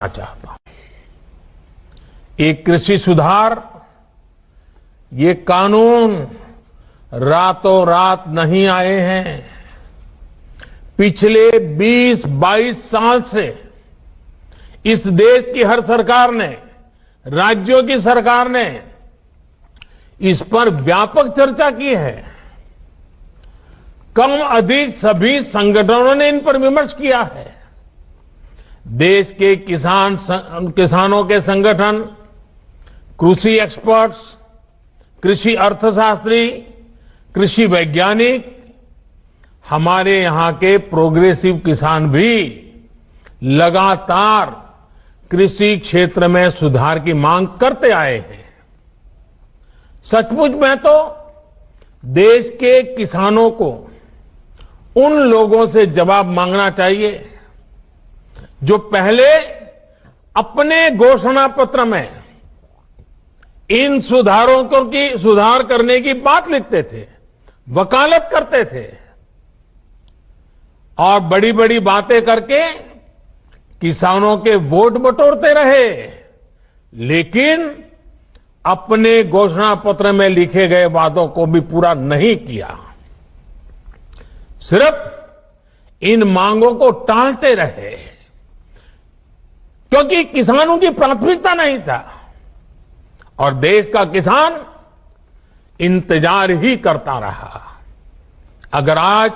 चाहता हूं। ये कृषि सुधार, ये कानून रातों रात नहीं आए हैं। पिछले 20-22 साल से इस देश की हर सरकार ने, राज्यों की सरकार ने इस पर व्यापक चर्चा की है। कम अधिक सभी संगठनों ने इन पर विमर्श किया है। देश के किसानों के संगठन, कृषि एक्सपर्ट्स, कृषि अर्थशास्त्री, कृषि वैज्ञानिक, हमारे यहां के प्रोग्रेसिव किसान भी लगातार कृषि क्षेत्र में सुधार की मांग करते आए हैं। सचमुच में तो देश के किसानों को उन लोगों से जवाब मांगना चाहिए जो पहले अपने घोषणा पत्र में इन सुधार करने की बात लिखते थे, वकालत करते थे और बड़ी बड़ी बातें करके किसानों के वोट बटोरते रहे, लेकिन अपने घोषणा पत्र में लिखे गए वादों को भी पूरा नहीं किया। सिर्फ इन मांगों को टालते रहे क्योंकि किसानों की प्राथमिकता नहीं था और देश का किसान इंतजार ही करता रहा। अगर आज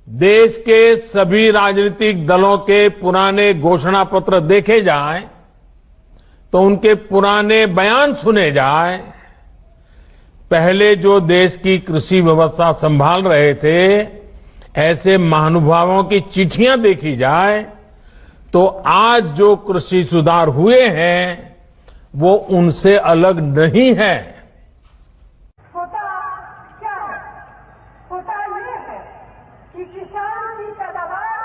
देश के सभी राजनीतिक दलों के पुराने घोषणा पत्र देखे जाएं, तो उनके पुराने बयान सुने जाएं, पहले जो देश की कृषि व्यवस्था संभाल रहे थे, ऐसे महानुभावों की चिट्ठियां देखी जाए, तो आज जो कृषि सुधार हुए हैं वो उनसे अलग नहीं है। होता क्या है? होता ये है कि किसान की पैदावार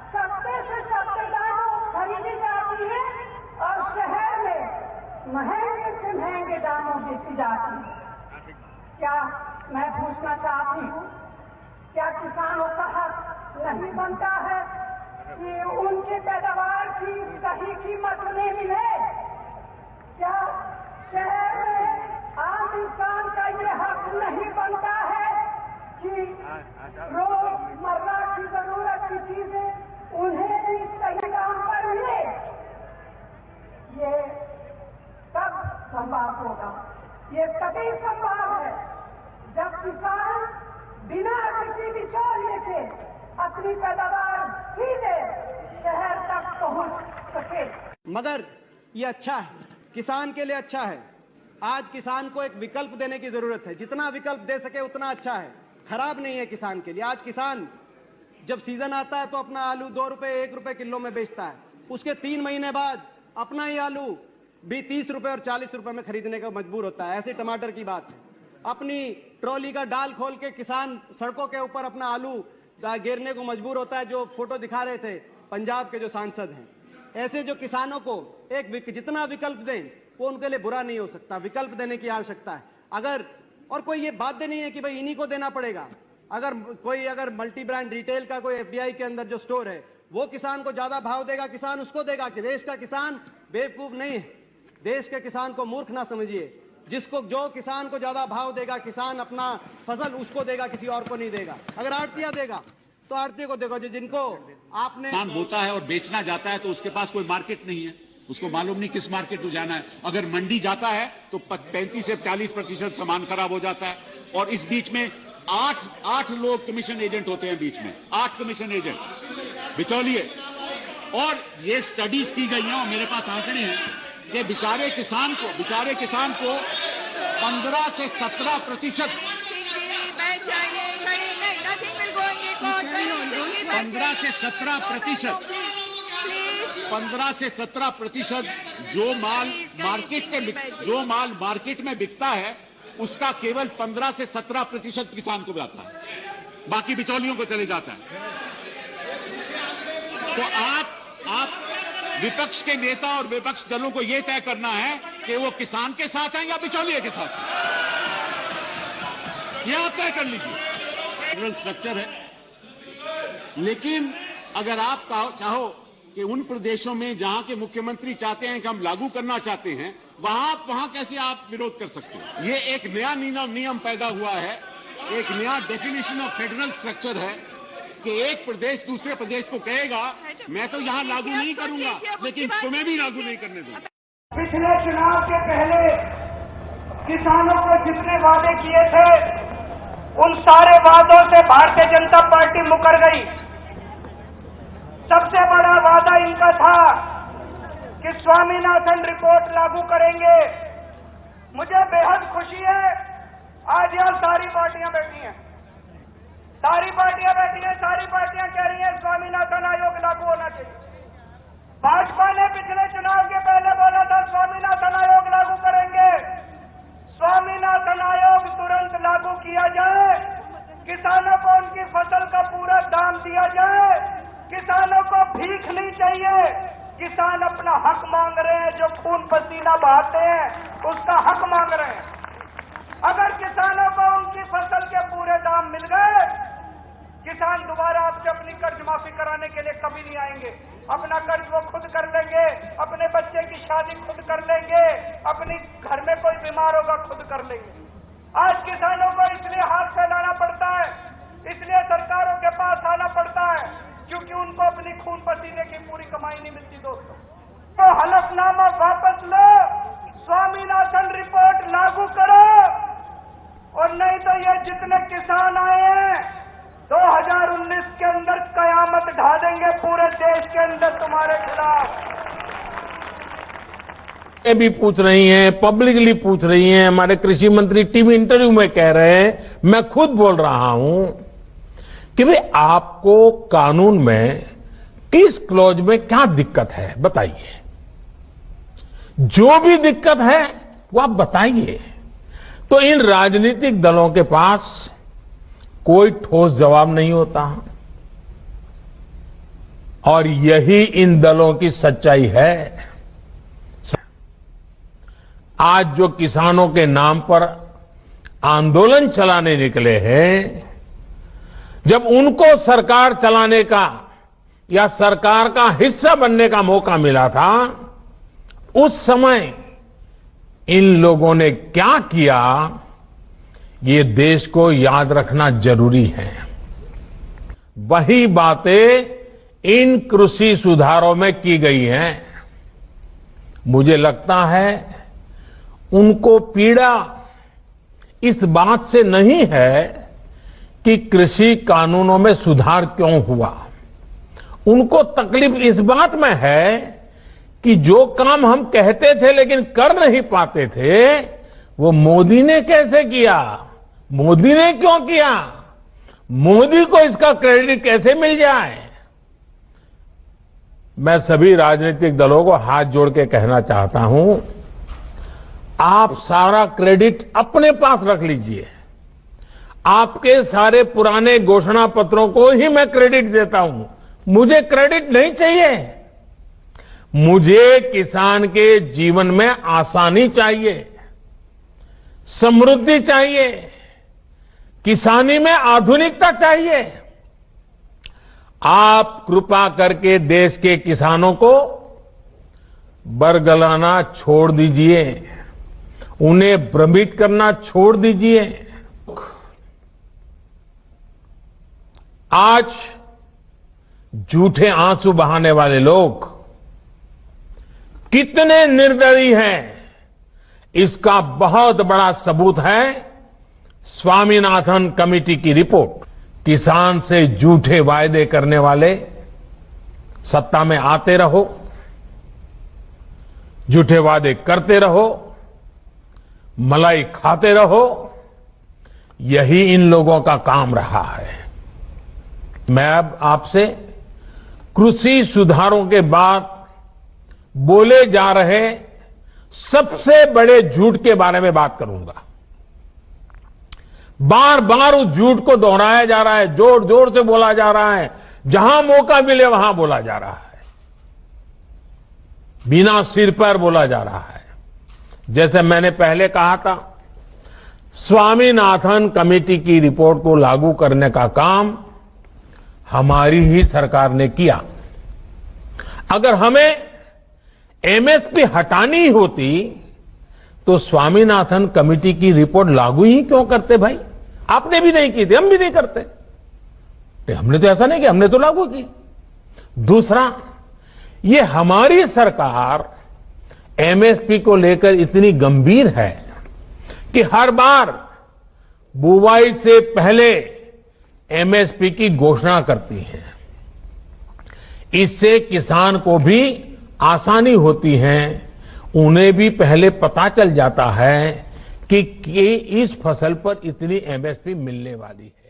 सस्ते से सस्ते दामों खरीदी जाती है और शहर में महंगे से महंगे दामों बेची जाती है। क्या मैं पूछना चाहती हूँ, क्या किसानों का हक नहीं बनता है कि उनके पैदावार की सही कीमत उन्हें मिले? क्या शहर में आम इंसान का ये हक नहीं बनता है कि रोजमर्रा की जरूरत की चीजें उन्हें भी सही दाम पर मिले? ये कब संभव होगा? ये तभी संभव है जब किसान बिना किसी बिचौलिए के अपनी पैदावार सीधे शहर तक पहुंच सके। मगर ये अच्छा है, किसान के लिए अच्छा है। आज किसान को एक विकल्प देने की जरूरत है। जितना विकल्प दे सके उतना अच्छा है, खराब नहीं है किसान के लिए। आज किसान जब सीजन आता है तो अपना आलू 2 रुपए 1 रुपए किलो में बेचता है, उसके 3 महीने बाद अपना ही आलू भी 30 रुपए और 40 रुपए में खरीदने का मजबूर होता है। ऐसे टमाटर की बात है। अपनी ट्रॉली का डाल खोल के किसान सड़कों के ऊपर अपना आलू गिरने को मजबूर होता है, जो फोटो दिखा रहे थे पंजाब के जो सांसद हैं। ऐसे जो किसानों को एक जितना विकल्प दें वो उनके लिए बुरा नहीं हो सकता। विकल्प देने की आवश्यकता है। अगर और कोई ये बाध्य नहीं है कि भाई इन्हीं को देना पड़ेगा। अगर मल्टी ब्रांड रिटेल का कोई एफडीआई के अंदर जो स्टोर है वो किसान को ज्यादा भाव देगा, किसान उसको देगा। कि देश का किसान बेवकूफ नहीं है, देश के किसान को मूर्ख ना समझिए। जो किसान को ज्यादा भाव देगा, किसान अपना फसल उसको देगा, किसी और को नहीं देगा। अगर आड़तिया देगा तो आड़तिया को देगा। जिनको आपने किसान बोता है और बेचना जाता है तो उसके पास कोई मार्केट नहीं है, उसको मालूम नहीं किस मार्केट में जाना है। अगर मंडी जाता है तो 35 से 40% सामान खराब हो जाता है। और इस बीच में 8 लोग कमीशन एजेंट होते हैं, बीच में 8 कमीशन एजेंट बिचौलिए। और ये स्टडीज की गई हैं और मेरे पास आंकड़े हैं कि बेचारे किसान को 15 से 17% 15 से 17% जो माल मार्केट में बिकता है उसका केवल 15 से 17% किसान को जाता है, बाकी बिचौलियों को चले जाता है। तो आप विपक्ष के नेता और विपक्ष दलों को यह तय करना है कि वो किसान के साथ हैं या बिचौलिए के साथ हैं। यह आप तय कर लीजिए। फेडरल स्ट्रक्चर है, लेकिन अगर आप चाहो कि उन प्रदेशों में जहां के मुख्यमंत्री चाहते हैं कि हम लागू करना चाहते हैं, वहां कैसे आप विरोध कर सकते हो? ये एक नया नियम पैदा हुआ है, एक नया डेफिनेशन ऑफ फेडरल स्ट्रक्चर है कि एक प्रदेश दूसरे प्रदेश को कहेगा मैं तो यहां लागू नहीं करूंगा, लेकिन तुम्हें भी लागू नहीं करने दूंगा। पिछले चुनाव के पहले किसानों को जितने वादे किए थे, उन सारे वादों से भारतीय जनता पार्टी मुकर गई। सबसे बड़ा वादा इनका था कि स्वामीनाथन रिपोर्ट लागू करेंगे। मुझे बेहद खुशी है, आज यहां सारी पार्टियां बैठी हैं, सारी पार्टियां कह रही हैं स्वामीनाथन आयोग लागू होना चाहिए। भाजपा ने पिछले चुनाव के पहले बोला था स्वामीनाथन आयोग लागू करेंगे। स्वामीनाथन आयोग तुरंत लागू किया जाए, किसानों को उनकी फसल का पूरा दाम दिया जाए, किसानों को भीख नहीं चाहिए। किसान अपना हक मांग रहे हैं, जो खून पसीना बहाते हैं उसका हक मांग रहे हैं। अगर किसानों को उनकी फसल के पूरे दाम मिल गए, किसान दोबारा आपसे अपनी कर्ज माफी कराने के लिए कभी नहीं आएंगे। अपना कर्ज वो खुद कर लेंगे, अपने बच्चे की शादी खुद कर लेंगे, अपनी घर में कोई बीमार होगा खुद कर लेंगे। आज किसानों को इसलिए हाथ फैलाना पड़ता है, इसलिए सरकारों के पास आना पड़ता है, क्योंकि उनको अपनी खून पसीने की पूरी कमाई नहीं मिलती। दोस्तों, तो हलफनामा वापस लो, स्वामीनाथन रिपोर्ट लागू करो, और नहीं तो ये जितने किसान आए हैं 2019 के अंदर कयामत ढा देंगे पूरे देश के अंदर तुम्हारे खिलाफ। ये भी पूछ रही हैं, पब्लिकली पूछ रही हैं, हमारे कृषि मंत्री टीवी इंटरव्यू में कह रहे हैं, मैं खुद बोल रहा हूं कि भाई आपको कानून में किस क्लॉज में क्या दिक्कत है बताइए। जो भी दिक्कत है वो आप बताइए। तो इन राजनीतिक दलों के पास कोई ठोस जवाब नहीं होता, और यही इन दलों की सच्चाई है। आज जो किसानों के नाम पर आंदोलन चलाने निकले हैं, जब उनको सरकार चलाने का या सरकार का हिस्सा बनने का मौका मिला था, उस समय इन लोगों ने क्या किया, ये देश को याद रखना जरूरी है। वही बातें इन कृषि सुधारों में की गई हैं। मुझे लगता है उनको पीड़ा इस बात से नहीं है कि कृषि कानूनों में सुधार क्यों हुआ। उनको तकलीफ इस बात में है कि जो काम हम कहते थे लेकिन कर नहीं पाते थे, वो मोदी ने कैसे किया, मोदी ने क्यों किया, मोदी को इसका क्रेडिट कैसे मिल जाए। मैं सभी राजनीतिक दलों को हाथ जोड़ के कहना चाहता हूं, आप सारा क्रेडिट अपने पास रख लीजिए। आपके सारे पुराने घोषणा पत्रों को ही मैं क्रेडिट देता हूं, मुझे क्रेडिट नहीं चाहिए। मुझे किसान के जीवन में आसानी चाहिए, समृद्धि चाहिए, किसानी में आधुनिकता चाहिए। आप कृपा करके देश के किसानों को बरगलाना छोड़ दीजिए, उन्हें भ्रमित करना छोड़ दीजिए। आज झूठे आंसू बहाने वाले लोग कितने निर्दयी हैं, इसका बहुत बड़ा सबूत है स्वामीनाथन कमेटी की रिपोर्ट। किसान से झूठे वायदे करने वाले सत्ता में आते रहो, झूठे वादे करते रहो, मलाई खाते रहो, यही इन लोगों का काम रहा है। मैं अब आपसे कृषि सुधारों के बाद बोले जा रहे सबसे बड़े झूठ के बारे में बात करूंगा। बार बार उस झूठ को दोहराया जा रहा है, जोर जोर से बोला जा रहा है, जहां मौका मिले वहां बोला जा रहा है, बिना सिर पर बोला जा रहा है। जैसे मैंने पहले कहा था, स्वामीनाथन कमेटी की रिपोर्ट को लागू करने का काम हमारी ही सरकार ने किया। अगर हमें एमएसपी हटानी होती तो स्वामीनाथन कमेटी की रिपोर्ट लागू ही क्यों करते भाई? आपने भी नहीं की थी, हम भी नहीं करते। हमने तो ऐसा नहीं किया, हमने तो लागू की। दूसरा, ये हमारी सरकार एमएसपी को लेकर इतनी गंभीर है कि हर बार बुवाई से पहले एमएसपी की घोषणा करती है। इससे किसान को भी आसानी होती है, उन्हें भी पहले पता चल जाता है कि इस फसल पर इतनी एमएसपी मिलने वाली है।